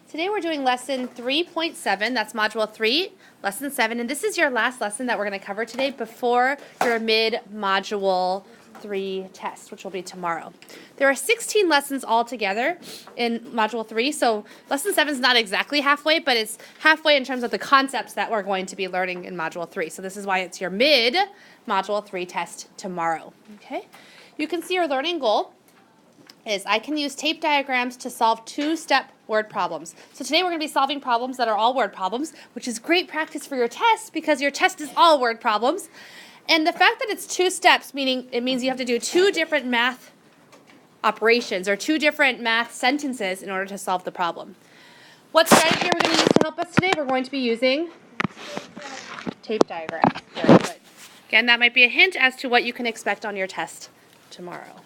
Today we're doing lesson 3.7, that's module 3, lesson 7, and this is your last lesson that we're going to cover today before your mid-module 3 test, which will be tomorrow. There are 16 lessons altogether in module 3, so lesson 7 is not exactly halfway, but it's halfway in terms of the concepts that we're going to be learning in module 3. So this is why it's your mid-module 3 test tomorrow. Okay? You can see your learning goal is I can use tape diagrams to solve two-step word problems. So today we're going to be solving problems that are all word problems, which is great practice for your test because your test is all word problems. And the fact that it's 2 steps, meaning it means you have to do 2 different math operations or 2 different math sentences in order to solve the problem. What strategy are we going to use to help us today? We're going to be using tape diagrams. Very good. Again, that might be a hint as to what you can expect on your test tomorrow.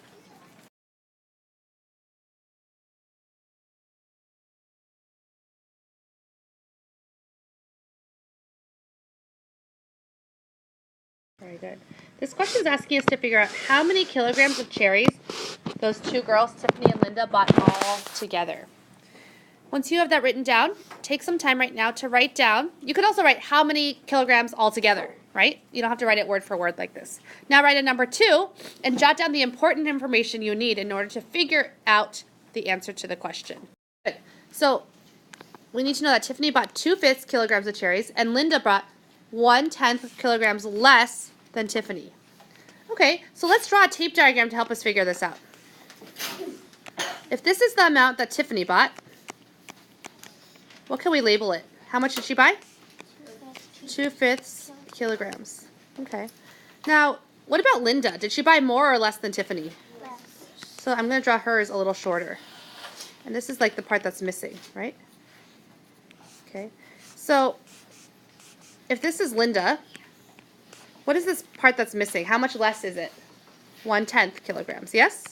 Very good. This question is asking us to figure out how many kilograms of cherries those 2 girls, Tiffany and Linda, bought all together. Once you have that written down, take some time right now to write down. You could also write how many kilograms altogether, right? You don't have to write it word for word like this. Now write a number 2 and jot down the important information you need in order to figure out the answer to the question. Good. So we need to know that Tiffany bought 2/5 kilograms of cherries and Linda bought 1/10 kilograms less than Tiffany. Okay, so let's draw a tape diagram to help us figure this out. If this is the amount that Tiffany bought, what can we label it? How much did she buy? 2/5 kilograms. Okay. Now, what about Linda? Did she buy more or less than Tiffany? Less. So I'm going to draw hers a little shorter. And this is like the part that's missing, right? Okay. So if this is Linda, what is this part that's missing? How much less is it? 1/10 kilograms, yes?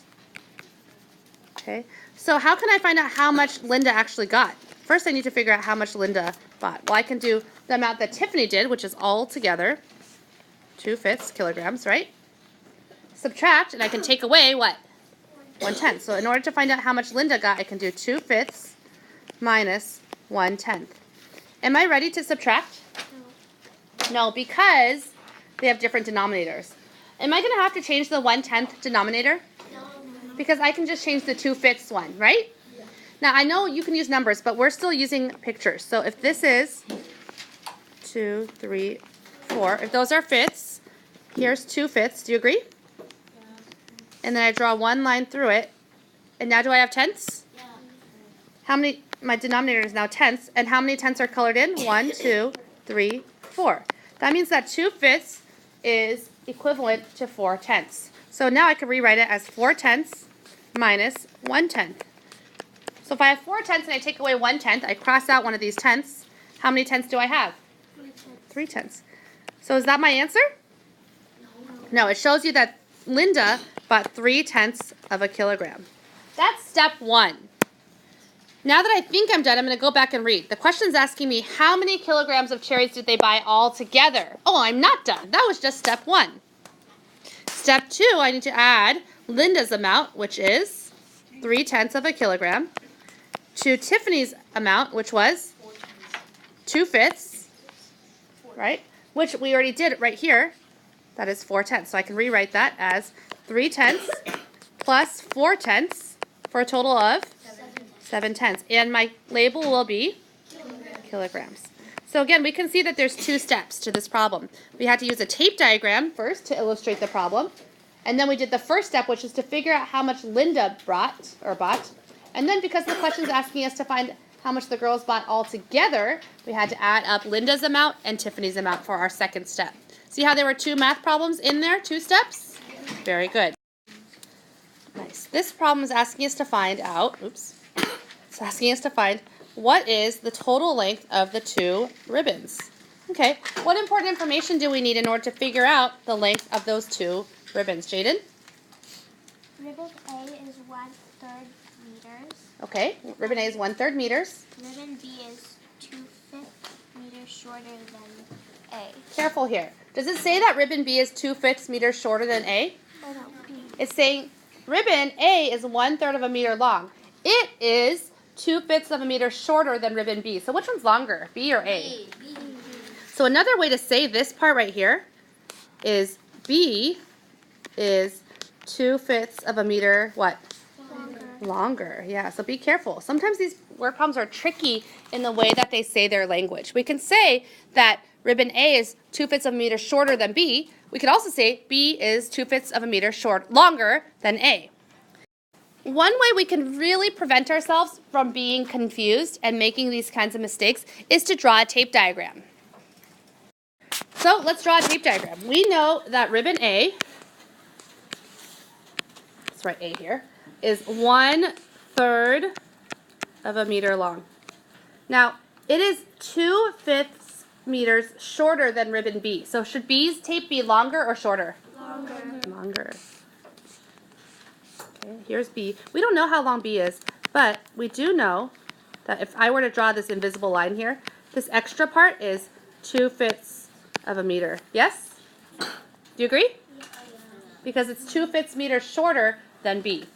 Okay, so how can I find out how much Linda actually got? First, I need to figure out how much Linda bought. Well, I can do the amount that Tiffany did, which is all together 2/5 kilograms, right? Subtract, and I can take away what? 1/10. So in order to find out how much Linda got, I can do 2/5 minus 1/10. Am I ready to subtract? No, because they have different denominators. Am I going to have to change the 1/10 denominator? No. Because I can just change the 2/5 one, right? Yeah. Now, I know you can use numbers, but we're still using pictures. So if this is 2, 3, 4, if those are fifths, here's 2/5. Do you agree? Yeah. And then I draw one line through it. And now do I have tenths? Yeah. How many? My denominator is now tenths. And how many tenths are colored in? 1, 2, 3, 4. That means that 2/5 is equivalent to 4/10. So now I can rewrite it as 4/10 minus 1/10. So if I have 4/10 and I take away 1/10, I cross out one of these tenths. How many tenths do I have? 3/10. So is that my answer? No, it shows you that Linda bought 3/10 of a kilogram. That's step 1. Now that I think I'm done, I'm going to go back and read. The question's asking me how many kilograms of cherries did they buy all together? Oh, I'm not done. That was just step 1. Step 2, I need to add Linda's amount, which is 3/10 of a kilogram, to Tiffany's amount, which was 2/5, right? Which we already did right here. That is 4/10. So I can rewrite that as 3/10 plus 4/10 for a total of 7/10. And my label will be kilograms. So again, we can see that there's 2 steps to this problem. We had to use a tape diagram first to illustrate the problem. And then we did the first step, which is to figure out how much Linda bought. And then because the question is asking us to find how much the girls bought all together, we had to add up Linda's amount and Tiffany's amount for our second step. See how there were 2 math problems in there, 2 steps? Very good. Nice. This problem is asking us to find out, it's asking us to find what is the total length of the 2 ribbons. Okay, what important information do we need in order to figure out the length of those 2 ribbons? Jaden? Ribbon A is 1/3 meters. Okay, ribbon A is 1/3 meters. Ribbon B is 2/5 meters shorter than A. Careful here. Does it say that ribbon B is 2/5 meters shorter than A? Oh no, B. It's saying ribbon A is 1/3 of a meter long. It is 2/5 of a meter shorter than ribbon B. So which one's longer, B or A? So another way to say this part right here is B is 2/5 of a meter, what? Longer. Yeah, so be careful. Sometimes these word problems are tricky in the way that they say their language. We can say that ribbon A is 2/5 of a meter shorter than B. We could also say B is 2/5 of a meter longer than A. One way we can really prevent ourselves from being confused and making these kinds of mistakes is to draw a tape diagram. So let's draw a tape diagram. We know that ribbon A, let's write A here, is 1/3 of a meter long. Now, it is 2/5 meters shorter than ribbon B. So should B's tape be longer or shorter? Longer. Okay, here's B. We don't know how long B is, but we do know that if I were to draw this invisible line here, this extra part is 2/5 of a meter. Yes? Do you agree? Because it's 2/5 meters shorter than B.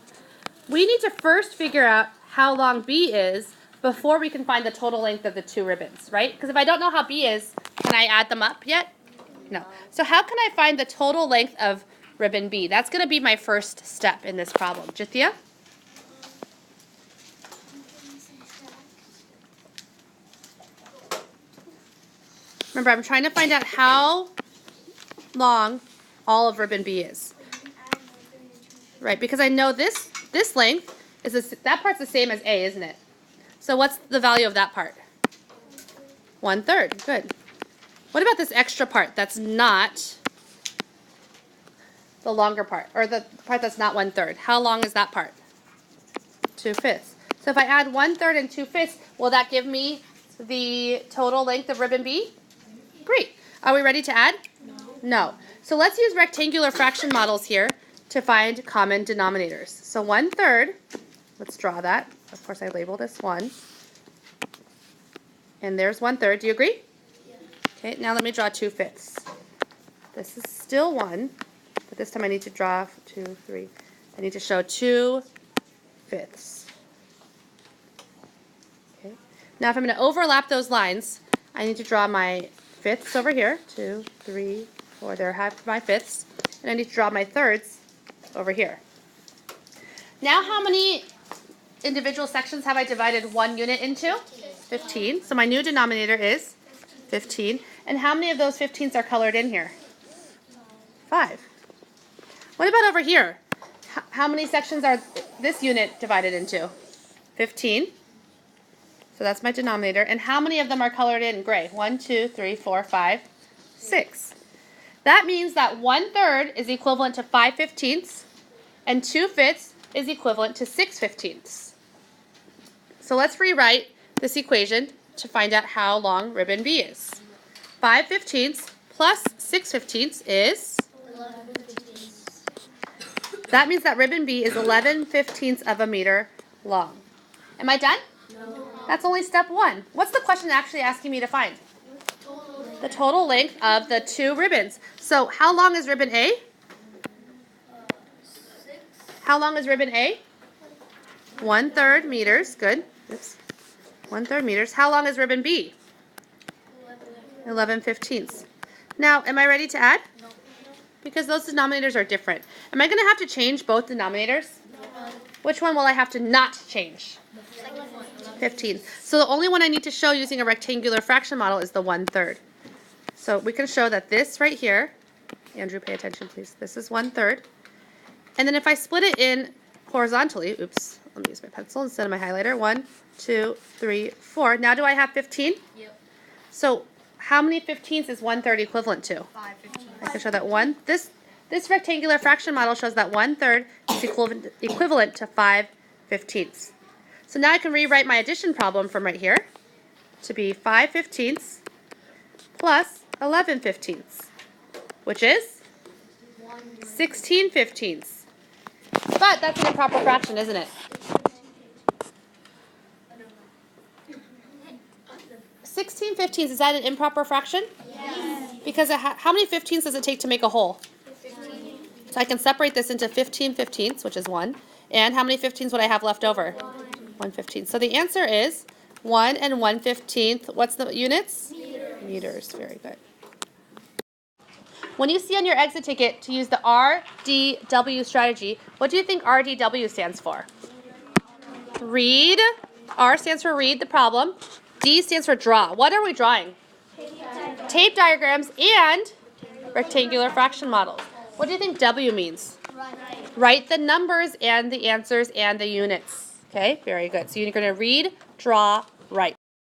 We need to first figure out how long B is before we can find the total length of the two ribbons, right? Because if I don't know how B is, can I add them up yet? No. So how can I find the total length of ribbon B? That's going to be my first step in this problem. Jithia? Remember, I'm trying to find out how long all of ribbon B is. Right, because I know this length is that part's the same as A, isn't it? So what's the value of that part? 1/3. Good. What about this extra part that's not the longer part, or the part that's not 1/3? How long is that part? 2/5. So if I add 1/3 and 2/5, will that give me the total length of ribbon B? Great. Are we ready to add? No. So let's use rectangular fraction models here to find common denominators. So 1/3, let's draw that. Of course, I label this 1. And there's 1/3. Do you agree? Okay, now let me draw 2/5. This is still 1, but this time I need to draw 2, 3. I need to show 2/5. Okay. Now if I'm going to overlap those lines, I need to draw my fifths over here. 2, 3, 4. There I have my fifths. And I need to draw my thirds over here. Now how many individual sections have I divided one unit into? 15. So my new denominator is 15. And how many of those 15s are colored in here? 5. What about over here? How many sections are this unit divided into? 15. So that's my denominator. And how many of them are colored in gray? 1, 2, 3, 4, 5, 6. That means that 1/3 is equivalent to 5/15, and 2/5 is equivalent to 6/15. So let's rewrite this equation to find out how long ribbon B is. 5/15 plus 6/15 is? 11/15. That means that ribbon B is 11/15 of a meter long. Am I done? No. That's only step 1. What's the question actually asking me to find? The total length of the two ribbons. So how long is ribbon A? 6. How long is ribbon A? 1/3 meters. Good. Oops. 1/3 meters. How long is ribbon B? 11/15. Now, am I ready to add? No. Because those denominators are different. Am I going to have to change both denominators? No. Which one will I have to not change? 15. So the only one I need to show using a rectangular fraction model is the 1/3. So we can show that this right here, Andrew, pay attention please, this is 1/3. And then if I split it in horizontally, oops, let me use my pencil instead of my highlighter. 1, 2, 3, 4. Now do I have 15? Yep. So how many 15s is 1/3 equivalent to? 5/15. I can show that this rectangular fraction model shows that 1/3 is equivalent to 5/15. So now I can rewrite my addition problem from right here to be 5/15 plus 11/15, which is 16/15. But that's an improper fraction, isn't it? 16/15, is that an improper fraction? Yes. Because how many 15s does it take to make a whole? 15. So I can separate this into 15/15, which is 1. And how many 15s would I have left over? 1. 1/15. So the answer is 1 and 1/15. What's the units? Meters. Very good. When you see on your exit ticket to use the RDW strategy, what do you think RDW stands for? Read. R stands for read the problem. D stands for draw. What are we drawing? Tape diagrams and rectangular fraction models. What do you think W means? Write the numbers and the answers and the units. Okay, very good. So you're going to read, draw, write.